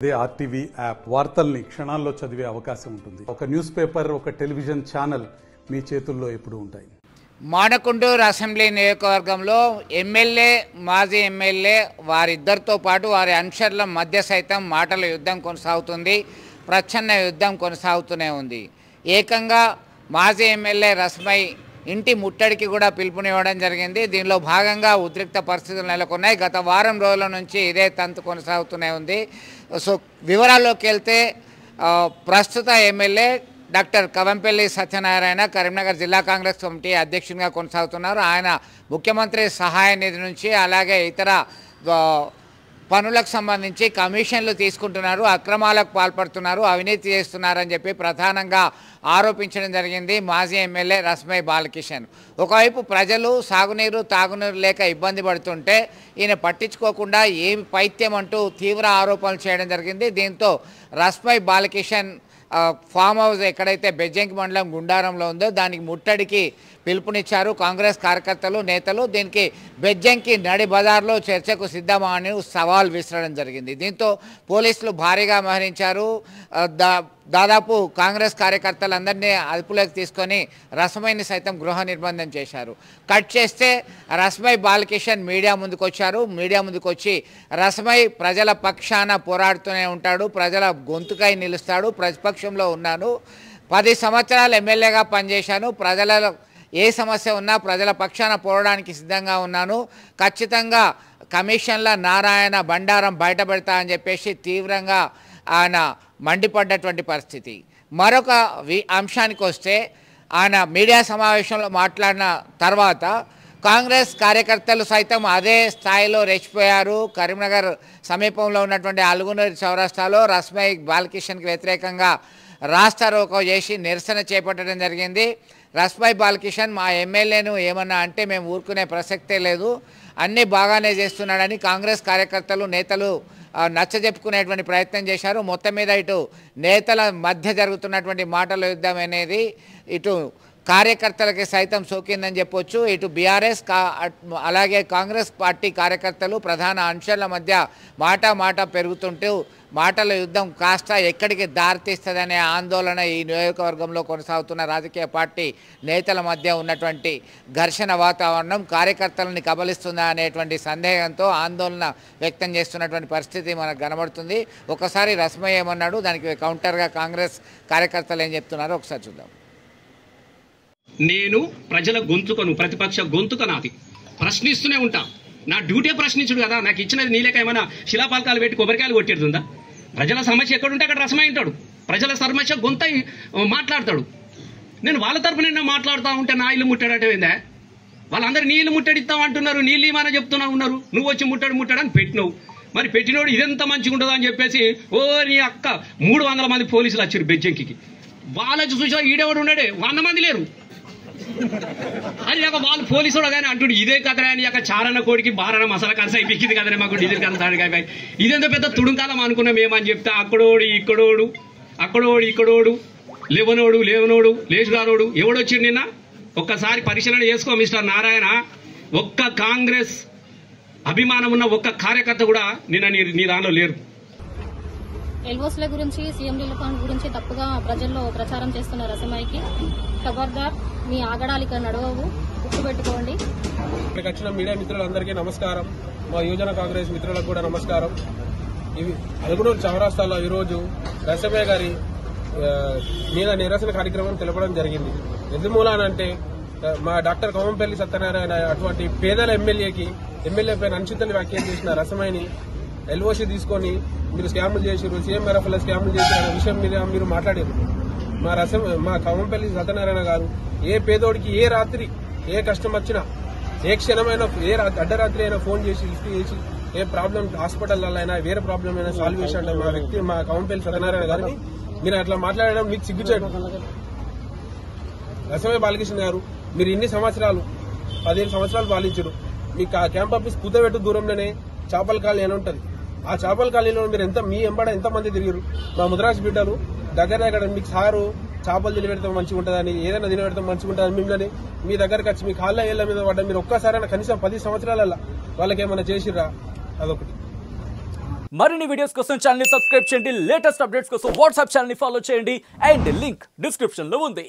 అదే RTV app వార్తల్ని క్షణాల్లో చదివే అవకాశం ఉంటుంది. ఒక న్యూస్ పేపర్, ఒక టెలివిజన్ ఛానల్ మీ చేతుల్లో ఎప్పుడూ ఉంటాయి. మానకొండూరు అసెంబ్లీ నియోజకవర్గంలో ఎమ్మెల్యే, మాజీ ఎమ్మెల్యే వారిద్దరితో పాటు వారి అనుచరుల మధ్య సైతం మాటల యుద్ధం కొనసాగుతుంది. ప్రచ్ఛన్న యుద్ధం కొనసాగుతూనే ఉంది. ఏకంగా మాజీ ఎమ్మెల్యే రస్మై ఇంటి ముట్టడికి కూడా పిలుపునివ్వడం జరిగింది. దీనిలో భాగంగా ఉద్రిక్త పరిస్థితులు నెలకొన్నాయి. గత వారం రోజుల నుంచి ఇదే తంతు కొనసాగుతూనే ఉంది. సో వివరాల్లోకి వెళ్తే ప్రస్తుత ఎమ్మెల్యే డాక్టర్ కవంపల్లి సత్యనారాయణ కరీంనగర్ జిల్లా కాంగ్రెస్ కమిటీ అధ్యక్షునిగా కొనసాగుతున్నారు. ఆయన ముఖ్యమంత్రి సహాయ నిధి నుంచి అలాగే ఇతర పనులకు సంబంధించి కమిషన్లు తీసుకుంటున్నారు, అక్రమాలకు పాల్పడుతున్నారు, అవినీతి చేస్తున్నారని చెప్పి ప్రధానంగా ఆరోపించడం జరిగింది మాజీ ఎమ్మెల్యే రస్మై బాలకిషన్. ఒకవైపు ప్రజలు సాగునీరు, తాగునీరు లేక ఇబ్బంది పడుతుంటే ఈయన పట్టించుకోకుండా ఏమి పైత్యం అంటూ తీవ్ర ఆరోపణలు చేయడం జరిగింది. దీంతో రస్మై బాలకిషన్ ఫామ్ హౌస్ ఎక్కడైతే బెజ్జంకి మండలం గుండారంలో ఉందో దానికి ముట్టడికి పిలుపునిచ్చారు కాంగ్రెస్ కార్యకర్తలు, నేతలు. దీనికి బెజ్జంకి నడి బజార్లో చర్చకు సిద్ధమా అని సవాల్ విసరడం జరిగింది. దీంతో పోలీసులు భారీగా మోహరించారు. దాదాపు కాంగ్రెస్ కార్యకర్తలందరినీ అదుపులోకి తీసుకొని రస్మైని సైతం గృహ నిర్బంధం చేశారు. కట్ చేస్తే రస్మై బాలకిషన్ మీడియా ముందుకు వచ్చారు. మీడియా ముందుకు వచ్చి రస్మై ప్రజల పక్షాన పోరాడుతూనే ఉంటాడు, ప్రజల గొంతుకై నిలుస్తాడు, ప్రతిపక్షంలో ఉన్నాను, 10 సంవత్సరాలు ఎమ్మెల్యేగా పనిచేశాను, ప్రజల ఏ సమస్య ఉన్నా ప్రజల పక్షాన పోరాడడానికి సిద్ధంగా ఉన్నాను, ఖచ్చితంగా కమిషన్ల నారాయణ బండారం బయటపెడతా అని చెప్పేసి తీవ్రంగా ఆయన మండిపడ్డటువంటి పరిస్థితి. మరొక అంశానికి వస్తే ఆయన మీడియా సమావేశంలో మాట్లాడిన తర్వాత కాంగ్రెస్ కార్యకర్తలు సైతం అదే స్థాయిలో రెచ్చిపోయారు. కరీంనగర్ సమీపంలో ఉన్నటువంటి అలుగునూరు చౌరస్తాలో రస్మై బాలకిషన్కి వ్యతిరేకంగా రాస్తారోకో చేసి నిరసన చేపట్టడం జరిగింది. రస్మై బాలకిషన్ మా ఎమ్మెల్యేను ఏమన్నా అంటే మేము ఊరుకునే ప్రసక్తే లేదు, అన్నీ బాగానే చేస్తున్నాడని కాంగ్రెస్ కార్యకర్తలు, నేతలు నచ్చజెప్పుకునేటువంటి ప్రయత్నం చేశారు. మొత్తం మీద ఇటు నేతల మధ్య జరుగుతున్నటువంటి మాటల యుద్ధం అనేది ఇటు కార్యకర్తలకి సైతం సోకిందని చెప్పొచ్చు. ఇటు బీఆర్ఎస్ అలాగే కాంగ్రెస్ పార్టీ కార్యకర్తలు ప్రధాన అంశాల మధ్య మాట పెరుగుతుంటూ మాటల యుద్ధం కాస్త ఎక్కడికి దారితీస్తుందనే ఆందోళన ఈ నియోజకవర్గంలో కొనసాగుతున్న రాజకీయ పార్టీ నేతల మధ్య ఉన్నటువంటి ఘర్షణ వాతావరణం కార్యకర్తలని కబలిస్తుందా అనేటువంటి సందేహంతో ఆందోళన వ్యక్తం చేస్తున్నటువంటి పరిస్థితి మనకు కనబడుతుంది. ఒకసారి రస్మై ఏమన్నాడు, దానికి కౌంటర్గా కాంగ్రెస్ కార్యకర్తలు ఏం చెప్తున్నారో ఒకసారి చూద్దాం. నేను ప్రజల గొంతుకను, ప్రతిపక్ష గొంతుక నాది, ప్రశ్నిస్తూనే ఉంటా. నా డ్యూటీ ప్రశ్నించుడు కదా. నాకు ఇచ్చినది నీలేక ఏమైనా శిలాపాలకాలు పెట్టి కొబ్బరికాయలు కొట్టేడుతుందా? ప్రజల సమస్య ఎక్కడుంటే అక్కడ రస్మై ఉంటాడు, ప్రజల సమస్య గొంతై మాట్లాడతాడు. నేను వాళ్ళ తరపున మాట్లాడుతూ ఉంటే నా ఇల్లు ముట్టాడటేందా? వాళ్ళందరూ నీ ఇల్లు ముట్టడిస్తాం అంటున్నారు, నీళ్ళు ఏమైనా చెప్తున్నా ఉన్నారు. నువ్వు వచ్చి ముట్టడని పెట్టినావు. మరి పెట్టినోడు ఇదంతా మంచిగా ఉండదు అని చెప్పేసి ఓ నీ అక్క 300 మంది పోలీసులు వచ్చారు బెజ్జంకి. వాళ్ళకి చూసా ఈడేవాడు ఉన్నాడే 100 మంది లేరు. అది ఒక వాళ్ళు పోలీసుడు కానీ అంటుండే ఇదే కథరా అని యొక్క చారణ కోడికి బారణ మసాలా కనస అయిపోయింది కదనే మాకు డీజిల్ కనసాడికి ఇదేంతో పెద్ద తుడుంకాలం అనుకున్నాం ఏమని చెప్తే అక్కడోడు ఇక్కడోడు లేవనోడు లేచుగారోడు ఎవడొచ్చిండు నిన్న? ఒక్కసారి పరిశీలన చేసుకో మిస్టర్ నారాయణ. ఒక్క కాంగ్రెస్ అభిమానం ఉన్న ఒక్క కార్యకర్త కూడా నిన్న నీ దానిలో లేరు. ఎల్ఓస్ల గురించి, సీఎం రిలీఫ్ ఫండ్ గురించి తప్పుగా ప్రజల్లో ప్రచారం చేస్తున్న రస్మైకి ఖబర్దార్, మీ ఆగడాలిక నడవవు, గుర్తు పెట్టుకోండి. ఇక్కడికి వచ్చిన మీడియా మిత్రులందరికీ నమస్కారం, మా యువజన కాంగ్రెస్ మిత్రులకు కూడా నమస్కారం. ఇవి అలుగునూరు చౌరస్తాలో ఈరోజు రస్మై గారి మీద నిరసన కార్యక్రమం తెలపడం జరిగింది. ఎందుమూలనంటే మా డాక్టర్ కవంపల్లి సత్యనారాయణ అటువంటి పేదల ఎమ్మెల్యే పైన అనుచిత వ్యాఖ్యలు చేసిన రస్మైని ఎల్ఓసి తీసుకొని మీరు స్కాములు చేసారు, సీఎంఆర్ఎఫ్ల స్కాములు చేసిన విషయం మీద మీరు మాట్లాడారు. మా కవంపల్లి సత్యనారాయణ గారు ఏ పేదోడికి ఏ రాత్రి ఏ కష్టం వచ్చినా ఏ క్షణమైనా ఏ అర్ధరాత్రి అయినా ఫోన్ చేసి లిఫ్ట్ చేసి ఏ ప్రాబ్లం హాస్పిటల్లో అయినా వేరే ప్రాబ్లం అయినా సాల్వ్ చేసి మా కవంపల్లి సత్యనారాయణ గారిని మీరు అట్లా మాట్లాడడం మీకు సిగ్గుచేటు. రస్మై బాలకిషన్ గారు మీరు ఇన్ని సంవత్సరాలు 15 సంవత్సరాలు పాలించారు. మీకు ఆ క్యాంప్ ఆఫీస్ కుదవెట్టు దూరంలోనే చేపల కాలనీ అని ఉంటుంది. ఆ చేపల కాలనీలో మీరు మీ ఎంబడ ఎంతమంది తిరిగారు? మా ముద్రాజ్ బిడ్డలు దగ్గర మీకు సారు చేపలు తినిపెడతాం మంచిగా ఉంటుందని, ఏదైనా తినిపెడతాం మంచిగా ఉంటుందని మిమ్మల్ని మీ దగ్గరకు వచ్చి మీ కాళ్ళ ఏళ్ల మీద పడ్డా మీరు ఒక్కసారైనా కనీసం 10 సంవత్సరాలలో వాళ్ళకి ఏమైనా చేసిర్రా? అదొకటి. మరిన్ని వీడియోస్ కోసం ఛానల్ ని సబ్స్క్రైబ్ చేయండి. లేటెస్ట్ అప్డేట్స్ కోసం వాట్సాప్ ఛానల్ ని ఫాలో చేయండి. అండ్ లింక్ డిస్క్రిప్షన్ లో ఉంది.